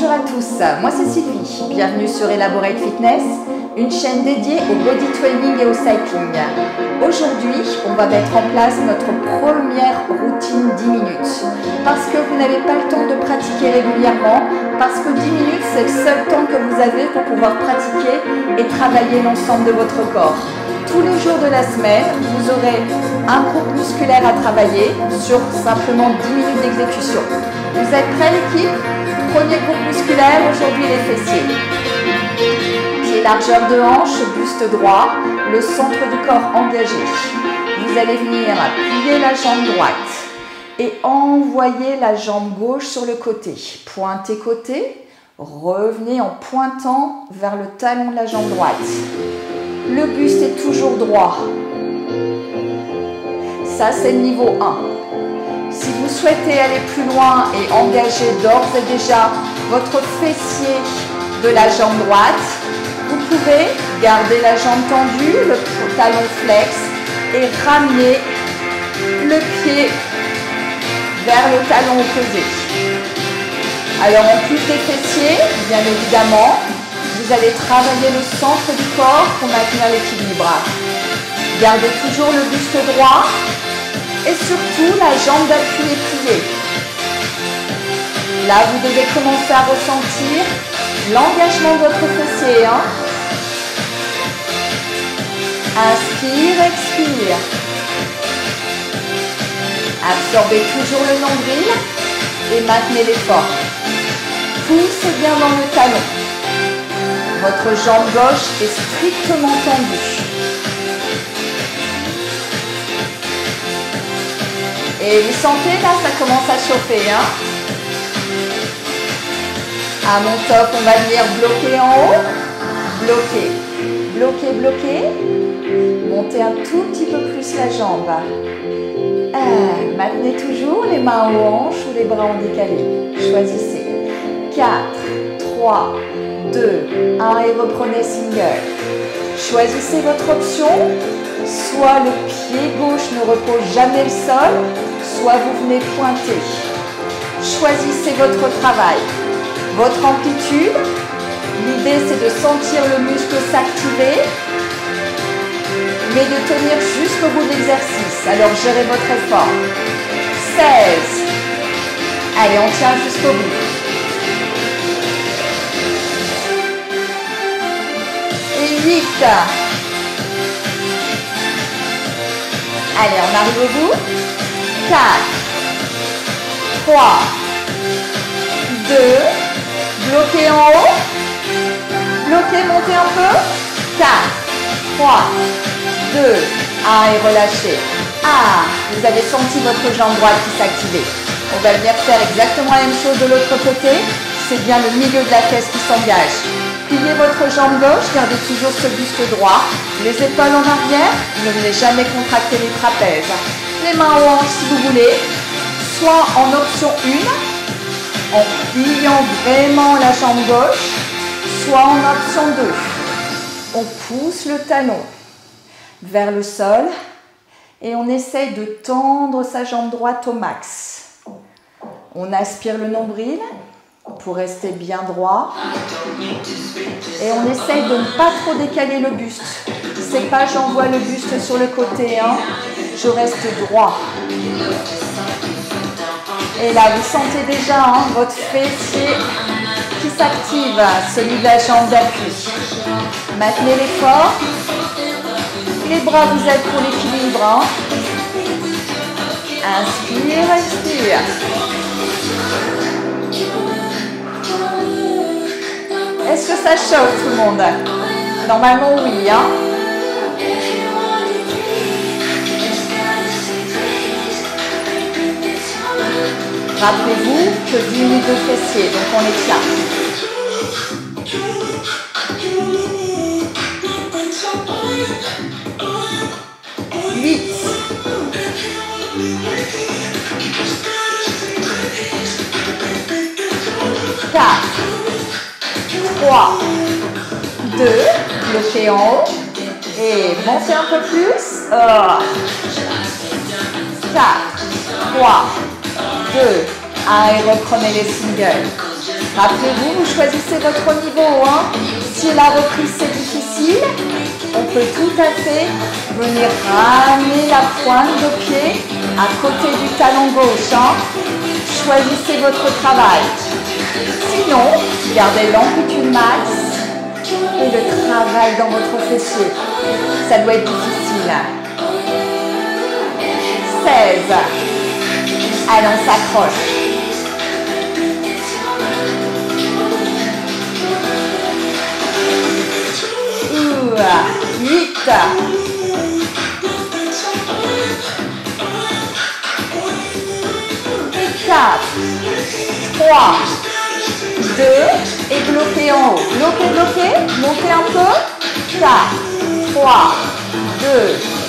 Bonjour à tous, moi c'est Sylvie, bienvenue sur Elaborate Fitness, une chaîne dédiée au body training et au cycling. Aujourd'hui, on va mettre en place notre première routine 10 minutes, parce que vous n'avez pas le temps de pratiquer régulièrement, parce que 10 minutes c'est le seul temps que vous avez pour pouvoir pratiquer et travailler l'ensemble de votre corps. Tous les jours de la semaine, vous aurez un groupe musculaire à travailler sur simplement 10 minutes d'exécution. Vous êtes prêts l'équipe? Premier groupe musculaire, aujourd'hui les fessiers. Pied largeur de hanche, buste droit, le centre du corps engagé. Vous allez venir plier la jambe droite et envoyer la jambe gauche sur le côté. Pointez côté, revenez en pointant vers le talon de la jambe droite. Le buste est toujours droit. Ça, c'est le niveau 1. Si vous souhaitez aller plus loin et engager d'ores et déjà votre fessier de la jambe droite, vous pouvez garder la jambe tendue, le talon flex et ramener le pied vers le talon opposé. Alors en plus des fessiers, bien évidemment, vous allez travailler le centre du corps pour maintenir l'équilibre. Gardez toujours le buste droit et surtout la jambe d'appui est pliée. Là, vous devez commencer à ressentir l'engagement de votre fessier. Inspire, expire. Absorbez toujours le nombril et maintenez l'effort. Poussez bien dans le talon. Votre jambe gauche est strictement tendue. Et vous sentez là, ça commence à chauffer. À mon top, on va venir bloquer en haut. Bloquer, bloquer, bloquer. Montez un tout petit peu plus la jambe. Maintenez toujours les mains aux hanches ou les bras en décalé. Choisissez. 4, 3, 2, 1 et reprenez single. Choisissez votre option. Soit le pied gauche ne repose jamais le sol, soit vous venez pointer. Choisissez votre travail, votre amplitude. L'idée c'est de sentir le muscle s'activer, mais de tenir jusqu'au bout de l'exercice. Alors gérez votre effort. 16. Allez, on tient jusqu'au bout. Et 8. Allez, on arrive au bout. 4, 3, 2, bloquez en haut. Bloquez, montez un peu. 4, 3, 2, 1 et relâchez. Vous avez senti votre jambe droite qui s'activait. On va venir faire exactement la même chose de l'autre côté. C'est bien le milieu de la fesse qui s'engage. Pliez votre jambe gauche, gardez toujours ce buste droit. Les épaules en arrière, ne venez jamais contracter les trapèzes. Les mains aux hanches si vous voulez. Soit en option 1, en pliant vraiment la jambe gauche, soit en option 2. On pousse le talon vers le sol et on essaye de tendre sa jambe droite au max. On aspire le nombril pour rester bien droit. Et on essaye de ne pas trop décaler le buste. C'est pas j'envoie le buste sur le côté, je reste droit. Et là, vous sentez déjà votre fessier qui s'active, celui de la jambe d'appui. Maintenez l'effort. Les bras vous aident pour l'équilibre. Inspire, expire. Est-ce que ça chauffe tout le monde? Normalement oui. Rappelez-vous que 10 minutes de fessier, donc on les tient. 8. 4. 3, 2, bloquez en haut et montez un peu plus. 4, 3, 2, 1 et reprenez les singles. Rappelez-vous, vous choisissez votre niveau. Hein. Si la reprise c'est difficile, on peut tout à fait venir ramener la pointe de pied à côté du talon gauche. Hein. Choisissez votre travail. Sinon, gardez l'amplitude max et le travail dans votre fessier. Ça doit être difficile. 16. Allez, on s'accroche. 8. 4. 3. 2. Et bloquez en haut. Bloquez, bloquez. Montez un peu. 4. 3. 2.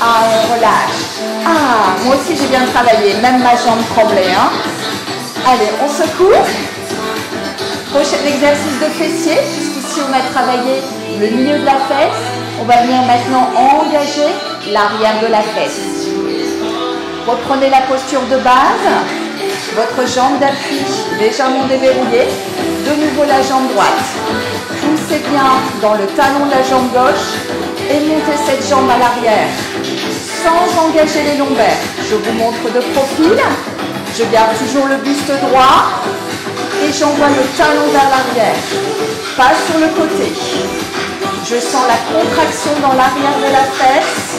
1. On relâche. Ah, moi aussi j'ai bien travaillé. Même ma jambe tremblait. Hein. Allez, on secoue. Prochain exercice de fessier. Puisqu'ici on a travaillé le milieu de la fesse. On va venir maintenant engager l'arrière de la fesse. Reprenez la posture de base. Votre jambe d'appui légèrement déverrouillée. De nouveau la jambe droite. Poussez bien dans le talon de la jambe gauche et montez cette jambe à l'arrière. Sans engager les lombaires. Je vous montre de profil. Je garde toujours le buste droit. Et j'envoie le talon vers l'arrière. Pas sur le côté. Je sens la contraction dans l'arrière de la fesse.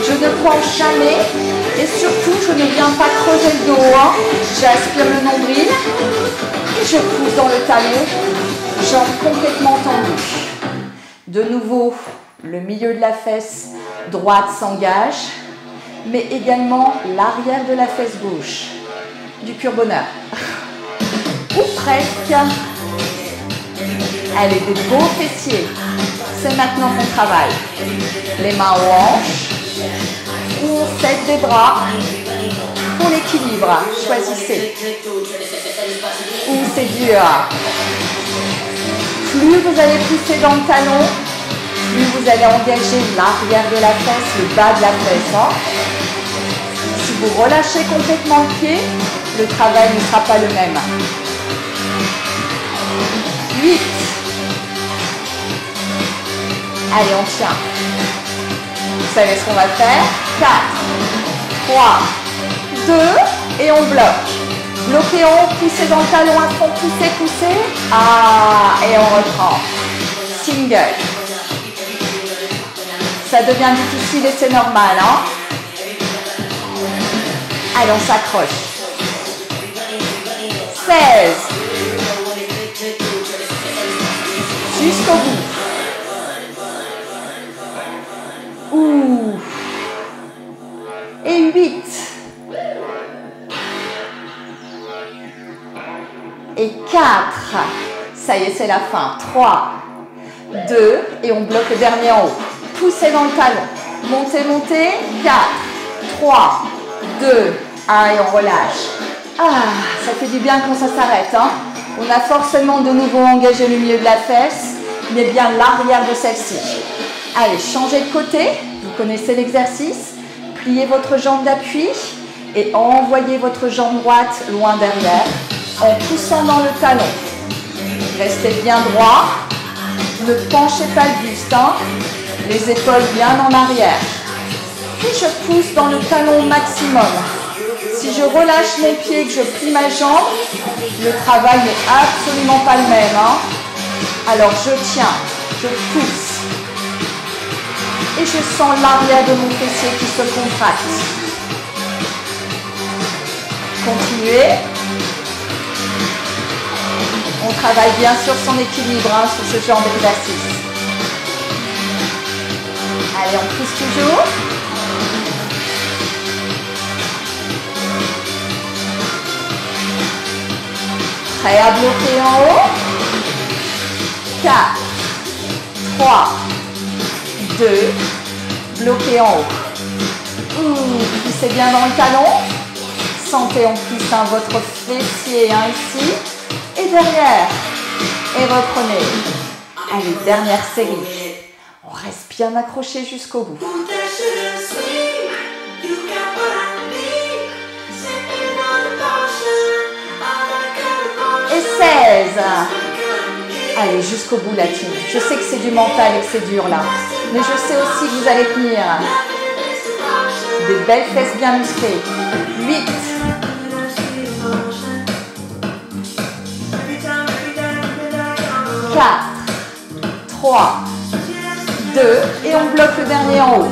Je ne penche jamais. Et surtout, je ne viens pas creuser le dos. Hein. J'aspire le nombril. Et je pousse dans le talon. Jambe complètement tendue. De nouveau, le milieu de la fesse droite s'engage. Mais également l'arrière de la fesse gauche. Du pur bonheur. Ou presque. Allez, des beaux fessiers. C'est maintenant qu'on travaille. Les mains aux hanches. Ou on s'aide des bras. Pour l'équilibre, choisissez. Ou c'est dur. Plus vous allez pousser dans le talon, plus vous allez engager l'arrière de la fesse, le bas de la fesse. Hein. Si vous relâchez complètement le pied, le travail ne sera pas le même. 8. Allez, on tient. Vous savez ce qu'on va faire. 4, 3, 2 et on bloque. Bloquez en haut, poussez dans le talon à fond, poussez, poussez. Ah, et on reprend. Single. Ça devient difficile et c'est normal. Hein. Allez, on s'accroche. 16. Jusqu'au bout. Ouh. Et 8. Et 4. Ça y est, c'est la fin. 3, 2. Et on bloque le dernier en haut. Poussez dans le talon. Montez, montez. 4, 3, 2, 1. Et on relâche. Ah, ça fait du bien quand ça s'arrête. Hein. On a forcément de nouveau engagé le milieu de la fesse, mais bien l'arrière de celle-ci. Allez, changez de côté. Vous connaissez l'exercice. Pliez votre jambe d'appui et envoyez votre jambe droite loin derrière en poussant dans le talon. Restez bien droit. Ne penchez pas le buste. Hein. Les épaules bien en arrière. Puis je pousse dans le talon au maximum. Si je relâche mon pied et que je plie ma jambe, le travail n'est absolument pas le même. Hein. Alors je tiens, je pousse. Et je sens l'arrière de mon fessier qui se contracte. Continuez. On travaille bien sur son équilibre hein, sur ce genre d'exercice. Allez, on pousse toujours. Prêt à bloquer en haut. 4, 3, 2, bloquez en haut. Poussez bien dans le talon. Sentez en plus hein, votre fessier hein, ici. Et derrière. Et reprenez. Allez, dernière série. On reste bien accroché jusqu'au bout. Et 16. Allez, jusqu'au bout la team. Je sais que c'est du mental et que c'est dur là. Mais je sais aussi que vous allez tenir. Des belles fesses bien musclées. 8. 4. 3. 2. Et on bloque le dernier en haut.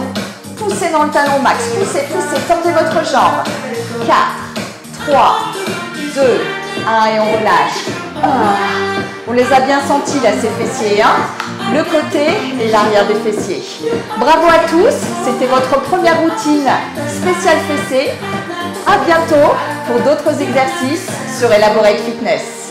Poussez dans le talon max. Poussez, poussez. Tendez votre jambe. 4. 3. 2. 1. Et on relâche. On les a bien sentis là, ces fessiers. Hein, le côté et l'arrière des fessiers. Bravo à tous. C'était votre première routine spéciale fessiers. À bientôt pour d'autres exercices sur Elaborate Fitness.